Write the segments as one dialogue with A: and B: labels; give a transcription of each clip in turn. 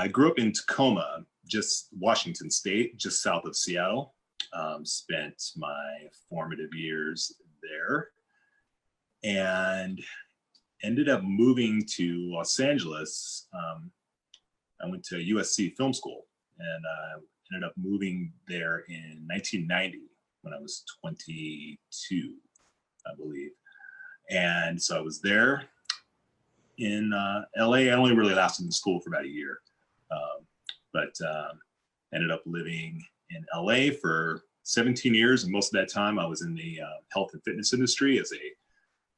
A: I grew up in Tacoma, just Washington State, just south of Seattle. Spent my formative years there and ended up moving to Los Angeles. I went to USC Film School and ended up moving there in 1990 when I was 22, I believe. And so I was there in LA. I only really lasted in school for about a year, but ended up living in LA for 17 years. And most of that time I was in the health and fitness industry as a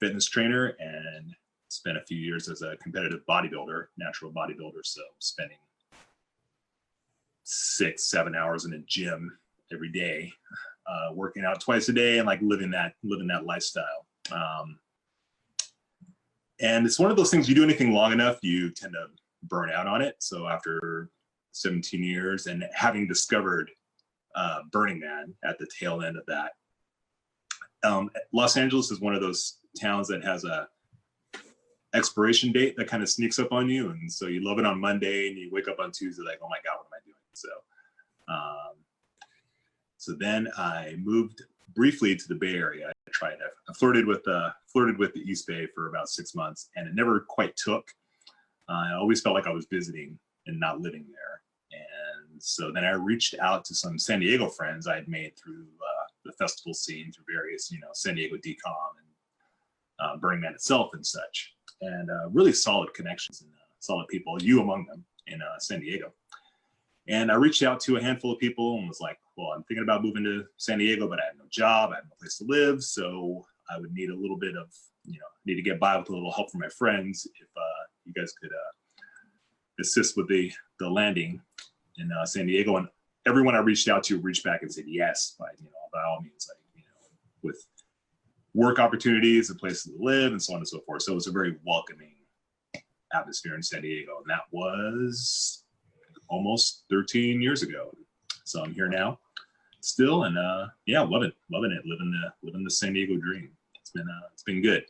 A: fitness trainer, and spent a few years as a competitive bodybuilder, natural bodybuilder. So spending 6-7 hours in a gym every day, working out twice a day and like living that lifestyle. And it's one of those things, you do anything long enough, you tend to burn out on it. So after 17 years and having discovered Burning Man at the tail end of that, Los Angeles is one of those towns that has a expiration date that kind of sneaks up on you. And so you love it on Monday and you wake up on Tuesday like, oh my God, what am I doing? So then I moved briefly to the Bay Area. I flirted with the East Bay for about 6 months, and it never quite took. I always felt like I was visiting and not living there. And so then I reached out to some San Diego friends I had made through the festival scene, through various, San Diego DCOM and Burning Man itself and such, and really solid connections and solid people, you among them, in San Diego. And I reached out to a handful of people and was like, well, I'm thinking about moving to San Diego, but I have no job, I have no place to live. So I would need a little bit of, need to get by with a little help from my friends. If you guys could assist with the landing in San Diego. And everyone I reached out to reached back and said yes, by all means, with work opportunities, a place to live, and so on and so forth. So it was a very welcoming atmosphere in San Diego. And that was almost 13 years ago. So I'm here now still, and loving it, living the San Diego dream. It's been good.